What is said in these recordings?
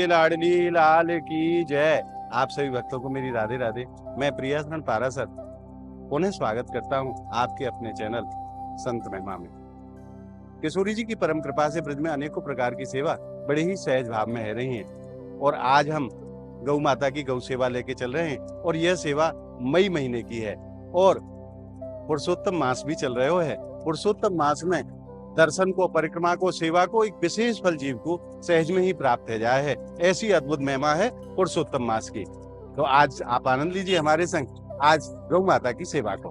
बोलिए लाडली लाल की जय। आप सभी भक्तों को मेरी राधे राधे। मैं प्रियासरण पारासर पुनः स्वागत करता हूं आपके अपने चैनल संत महिमा में। किशोरी जी की परम कृपा से ब्रज में अनेकों प्रकार की सेवा बड़े ही सहज भाव में है रही है और आज हम गौ माता की गौ सेवा लेके चल रहे हैं और यह सेवा मई महीने की है और पुरुषोत्तम मास भी चल रहे है। पुरुषोत्तम मास में दर्शन को, परिक्रमा को, सेवा को एक विशेष फल जीव को सहज में ही प्राप्त हो जाए है। ऐसी अद्भुत महिमा है पुरुषोत्तम मास की। तो आज आप आनंद लीजिए हमारे संग आज गौ माता की सेवा को।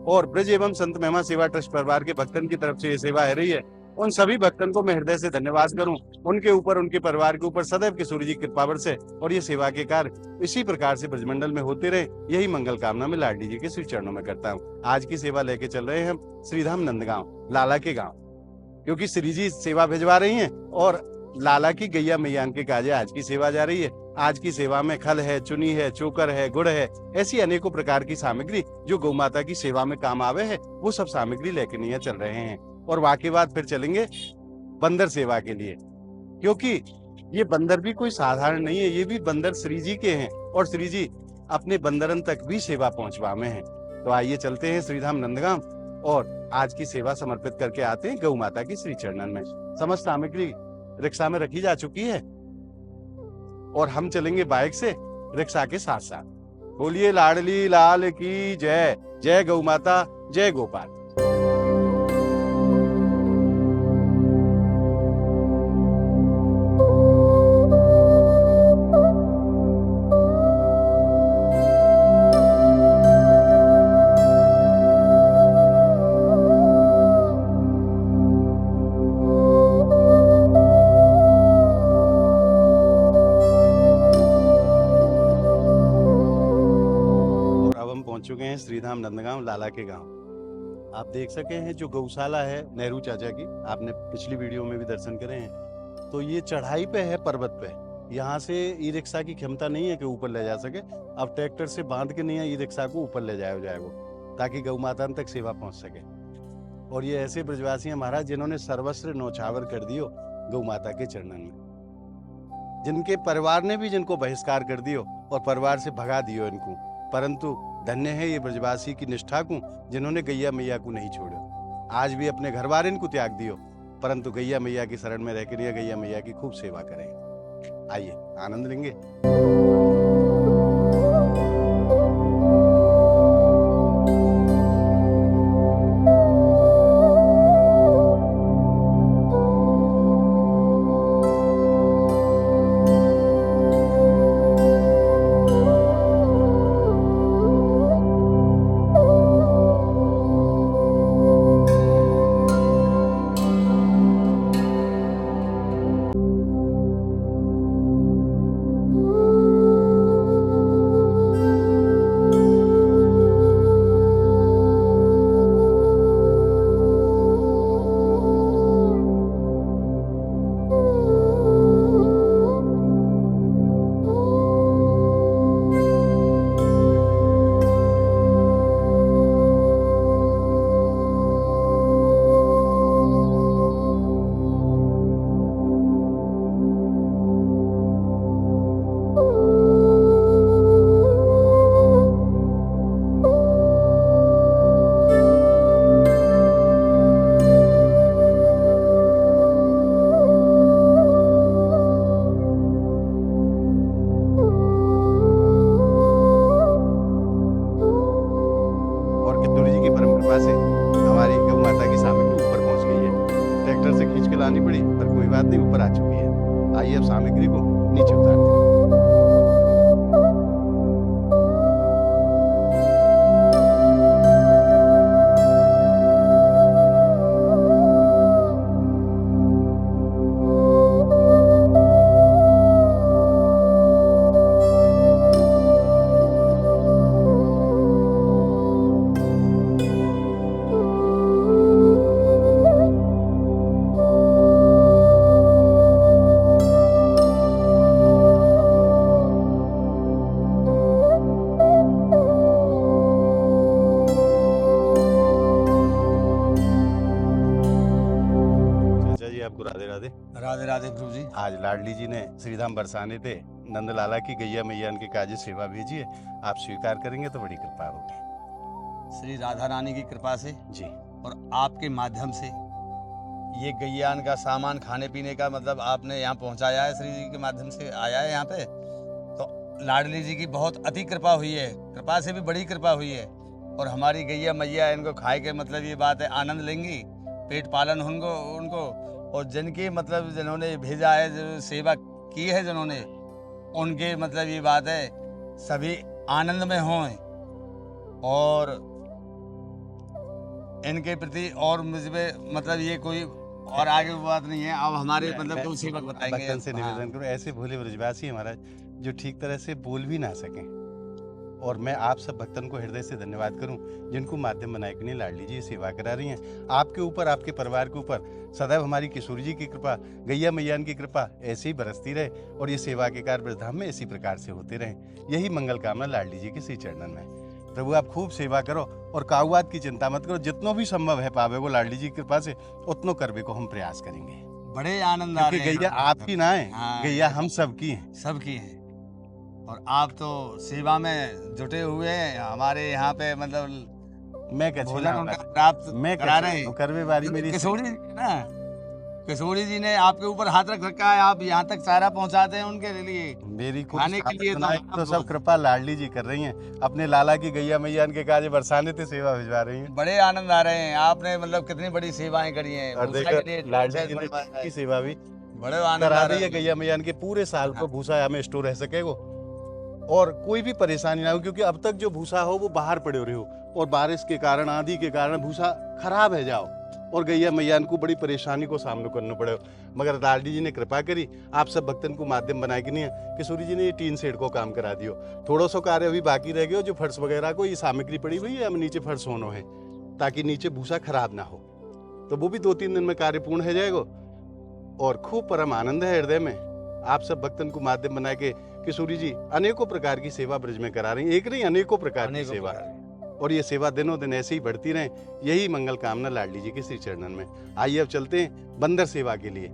और ब्रज एवं संत महिमा सेवा ट्रस्ट परिवार के भक्तन की तरफ से ये सेवा है रही है। उन सभी भक्तन को मैं हृदय से धन्यवाद करूं। उनके ऊपर, उनके परिवार के ऊपर सदैव किशोरी जी कृपा बरसे और ये सेवा के कार्य इसी प्रकार से ब्रजमंडल में होते रहे, यही मंगल कामना में लाडली जी के श्री चरणों में करता हूँ। आज की सेवा लेके चल रहे हैं हम श्रीधाम नंदगांव, लाला के गांव, क्योंकि श्री जी सेवा भिजवा रही हैं और लाला की गैया मैया के काजे आज की सेवा जा रही है। आज की सेवा में खल है, चुनी है, चोकर है, गुड़ है, ऐसी अनेकों प्रकार की सामग्री जो गौ माता की सेवा में काम आवे है, वो सब सामग्री लेके नहीं चल रहे हैं। और वाके बाद फिर चलेंगे बंदर सेवा के लिए, क्योंकि ये बंदर भी कोई साधारण नहीं है, ये भी बंदर श्री जी के हैं और श्री जी अपने बंदरन तक भी सेवा पहुंचवा में है। तो आइए चलते हैं श्रीधाम नंदगांव और आज की सेवा समर्पित करके आते हैं गौ माता की श्री चरणन में। समस्त सामग्री रिक्शा में रखी जा चुकी है और हम चलेंगे बाइक से रिक्शा के साथ साथ। बोलिए लाडली लाल की जय। जय गौ माता, जय गोपाल। चुके हैं श्रीधाम नंदगांव, लाला के गांव। आप देख सके हैं जो गौशाला है नेहरू चाचा की, आपने पिछली वीडियो में भी दर्शन करे हैं। तो ये चढ़ाई पे है, पर्वत पे। यहाँ से ई रिक्शा की क्षमता नहीं है कि ऊपर ले जा सके। अब ट्रैक्टर से बांध के नहीं है ई रिक्शा को ऊपर ले जाए वो, ताकि गौ माता तक सेवा पहुंच सके। और ये ऐसे ब्रजवासी हैं महाराज जिन्होंने सर्वस्व नौछावर कर दियो गौ माता के चरणन में, जिनके परिवार ने भी जिनको बहिष्कार कर दियो और परिवार से भगा दियो इनको, परंतु धन्य है ये ब्रजवासी की निष्ठा को जिन्होंने गैया मैया को नहीं छोड़ो। आज भी अपने घर वाले को त्याग दियो, परंतु गैया मैया की शरण में रहकर गैया मैया की खूब सेवा करें। आइए आनंद लेंगे। से हमारी गौ माता की सामग्री ऊपर पहुंच गई है। ट्रैक्टर से खींच के लानी पड़ी, पर कोई बात नहीं, ऊपर आ चुकी है। आइए अब सामग्री को नीचे उतारते हैं। आपको राधे राधे। राधे राधे प्रभु जी। आज लाडली जी ने श्रीधाम बरसाने थे नंदलाला की गैया मैया के काजे सेवा भेजी है, आप स्वीकार करेंगे तो बड़ी कृपा होगी। श्री राधा रानी की कृपा से जी, और आपके माध्यम से ये गैयान का सामान खाने पीने का मतलब आपने यहाँ पहुँचाया है, श्री जी के माध्यम से आया है यहाँ पे, तो लाडली जी की बहुत अति कृपा हुई है, कृपा से भी बड़ी कृपा हुई है। और हमारी गैया मैया इनको खाए के मतलब ये बात है आनंद लेंगी, पेट पालन उनको और जिनकी मतलब जिन्होंने भेजा है, जो सेवा की है जिन्होंने, उनके मतलब ये बात है सभी आनंद में हों और इनके प्रति और मुझे मतलब ये कोई और आगे वो बात नहीं है। अब हमारे मतलब कोई सेवक बताएंगे। भक्तन से निवेदन करूं, ऐसे भोले ब्रजवासी महाराज जो ठीक तरह से बोल भी ना सकें, और मैं आप सब भक्तन को हृदय से धन्यवाद करूं जिनको माध्यम बनाए के लिए लाडली जी सेवा करा रही हैं। आपके ऊपर, आपके परिवार के ऊपर सदैव हमारी किशोरी जी की कृपा, गैया मैया की कृपा ऐसे ही बरसती रहे और ये सेवा के कार्य ब्रजधाम में इसी प्रकार से होते रहें। यही मंगल कामना लाडली जी के श्री चरणन में। प्रभु आप खूब सेवा करो और काउवाद की चिंता मत करो, जितनो भी संभव है पावे को लाडली जी की कृपा से उतनो करवे को हम प्रयास करेंगे। बड़े आनंद आ रहे हैं। गैया आपकी ना है, गैया हम सबकी है, सबकी है। और आप तो सेवा में जुटे हुए हैं, हमारे यहाँ पे मतलब मैं भोजन उनका प्राप्त मैं करा रहे हैं। करवे वाली मेरी किशोरी ना, किशोरी जी ने आपके ऊपर हाथ रख रखा है, आप यहाँ तक सारा पहुँचाते हैं उनके लिए, मेरी खाने के लिए तो सब कृपा लाडली जी कर रही हैं। अपने लाला की गैया मैया के काजे बरसाने थे सेवा भिजवा रही हैं। बड़े आनंद आ रहे हैं। आपने मतलब कितनी बड़ी सेवाएं करी हैं और देखो लाडली जी ने की सेवा भी बड़े आनंद आ करा रहे दी है। गैया मैया के पूरे साल को भूसा हमें स्टोर रह सके वो, और कोई भी परेशानी ना हो, क्योंकि अब तक जो भूसा हो वो बाहर पड़े रहे हो और बारिश के कारण, आंधी के कारण भूसा खराब है जाओ और गैया मैया को बड़ी परेशानी को सामना करना पड़े। मगर लाडली जी ने कृपा करी, आप सब भक्तन को माध्यम बनाए कि नहीं, किशोरी जी ने ये टीन सेट को काम करा दियो। थोड़ा सा कार्य अभी बाकी रह गया, जो फर्श वगैरह को ये सामग्री पड़ी हुई है, हम नीचे फर्श होना है ताकि नीचे भूसा खराब ना हो, तो वो भी 2-3 दिन में कार्य पूर्ण हो जाएगा। और खूब परम आनंद है हृदय में। आप सब भक्तन को माध्यम बना के किशोरी जी अनेकों प्रकार की सेवा ब्रज में करा रही हैं, एक नहीं अनेकों प्रकार की सेवा, और ये सेवा दिनों दिन ऐसे ही बढ़ती रहे, यही मंगल कामना लाडली जी के श्री चरणन में। आइए अब चलते हैं बंदर सेवा के लिए,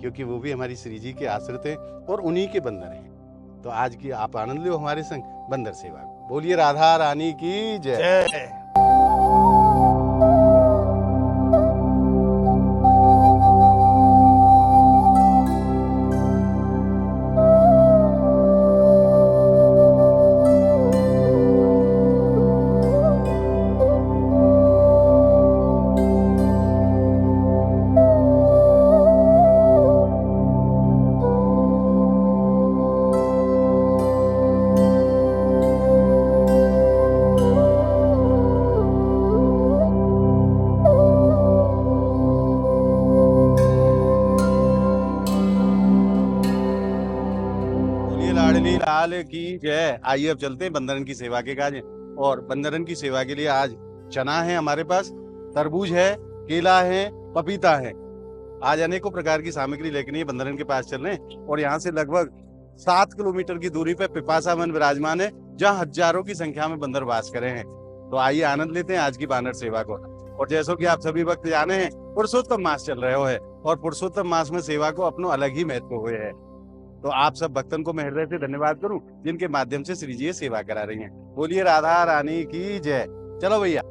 क्योंकि वो भी हमारी श्री जी के आश्रित हैं और उन्हीं के बंदर हैं। तो आज की आप आनंद लो हमारे संग बंदर सेवा। बोलिए राधा रानी की जय। लाल की जय। आइए अब चलते हैं बंदरन की सेवा के काज। और बंदरन की सेवा के लिए आज चना है हमारे पास, तरबूज है, केला है, पपीता है। आज अनेकों प्रकार की सामग्री लेकर बंदरन के पास चल रहे हैं और यहाँ से लगभग 7 किलोमीटर की दूरी पे पिपासा वन विराजमान है, जहाँ हजारों की संख्या में बंदर वास करे हैं। तो आइए आनंद लेते हैं आज की बानर सेवा को। और जैसो कि आप सभी वक्त जाने हैं, पुरुषोत्तम मास चल रहे हो है और पुरुषोत्तम मास में सेवा को अपनो अलग ही महत्व हुए है। तो आप सब भक्तन को मैं हृदय से धन्यवाद करूं जिनके माध्यम से श्री जी सेवा करा रही हैं। बोलिए राधा रानी की जय। चलो भैया।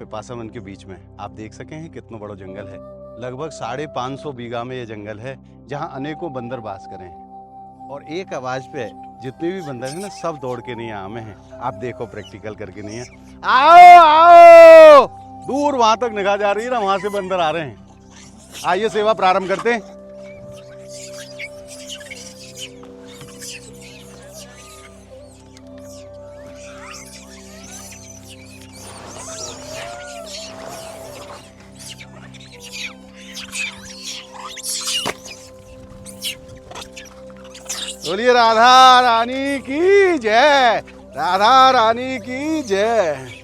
पिपासा वन के बीच में। आप देख सके हैं कितना बड़ा जंगल है। लगभग 550 बीघा में ये जंगल है जहाँ अनेकों बंदर वास करें हैं। और एक आवाज पे जितने भी बंदर हैं ना सब दौड़ के नहीं आमे हैं। आप देखो प्रैक्टिकल करके नहीं है। आओ आओ, दूर वहां तक निगाह जा रही है ना, वहां से बंदर आ रहे हैं। आइए सेवा प्रारंभ करते हैं। बोलिए राधा रानी की जय, राधा रानी की जय।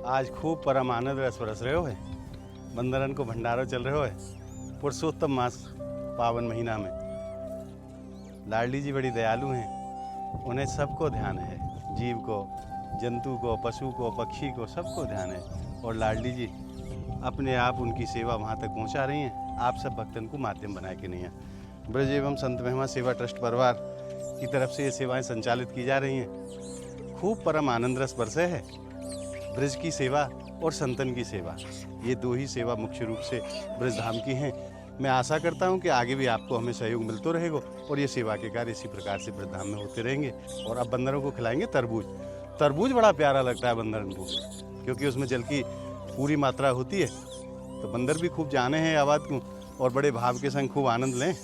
आज खूब परम आनंद रस बरस रहे हो है। बंदरन को भंडारो चल रहे हो है पुरुषोत्तम मास पावन महीना में। लाडली जी बड़ी दयालु हैं, उन्हें सबको ध्यान है, जीव को, जंतु को, पशु को, पक्षी को, सबको ध्यान है। और लाडली जी अपने आप उनकी सेवा वहाँ तक पहुँचा रही हैं। आप सब भक्तन को माध्यम बनाए के नहीं है। ब्रज एवं संत महिमा सेवा ट्रस्ट परिवार की तरफ से ये सेवाएं संचालित की जा रही हैं। खूब परम आनंद रस बरसे है। ब्रज की सेवा और संतन की सेवा, ये दो ही सेवा मुख्य रूप से ब्रज धाम की हैं। मैं आशा करता हूं कि आगे भी आपको हमें सहयोग मिलता रहेगा और ये सेवा के कार्य इसी प्रकार से ब्रज धाम में होते रहेंगे। और अब बंदरों को खिलाएंगे तरबूज। तरबूज बड़ा प्यारा लगता है बंदरन को, क्योंकि उसमें जल की पूरी मात्रा होती है। तो बंदर भी खूब जाने हैं आवाज़ को और बड़े भाव के संग खूब आनंद लें।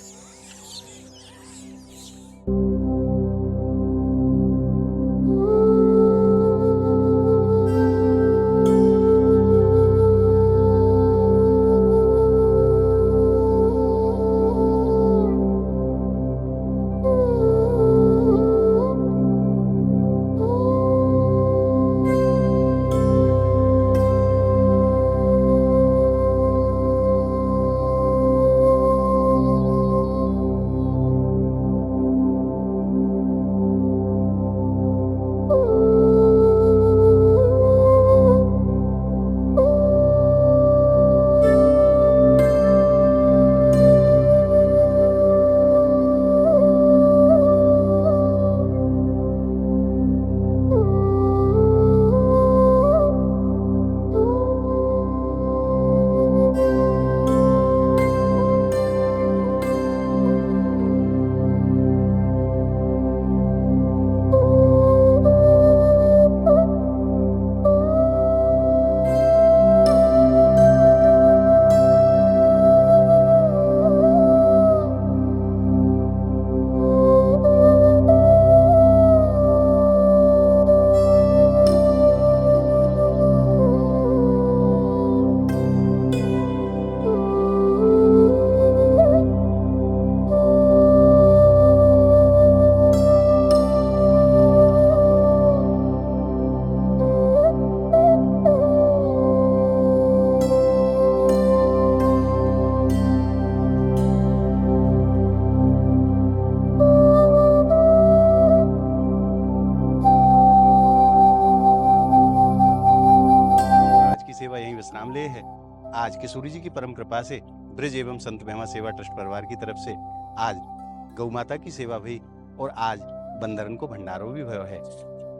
विश्राम लिए है। आज किशोरी जी की परम कृपा से ब्रिज एवं संत महिमा सेवा ट्रस्ट परिवार की तरफ से आज गौ माता की सेवा भी और आज बंदरन को भंडारो भी भयो है।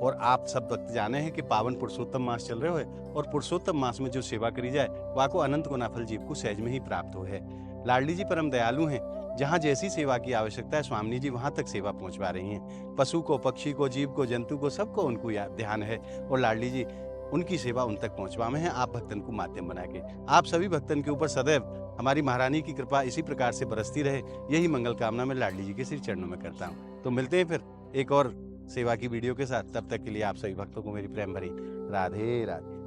और आप सब भक्त जाने हैं कि पावन पुरुषोत्तम मास चल रहे हो और पुरुषोत्तम मास में जो सेवा करी जाए वह को अनंत गुना फल जीव को सहज में ही प्राप्त हो है। लाडली जी परम दयालु हैं, जहाँ जैसी सेवा की आवश्यकता है स्वामी जी वहां तक सेवा पहुंचवा रही हैं। पशु को, पक्षी को, जीव को, जंतु को, सबको उनको ध्यान है और लाडली जी उनकी सेवा उन तक पहुंचवा में है, आप भक्तन को माध्यम बना के। आप सभी भक्तन के ऊपर सदैव हमारी महारानी की कृपा इसी प्रकार से बरसती रहे, यही मंगल कामना मैं लाडली जी के श्री चरणों में करता हूँ। तो मिलते हैं फिर एक और सेवा की वीडियो के साथ, तब तक के लिए आप सभी भक्तों को मेरी प्रेम भरी राधे राधे।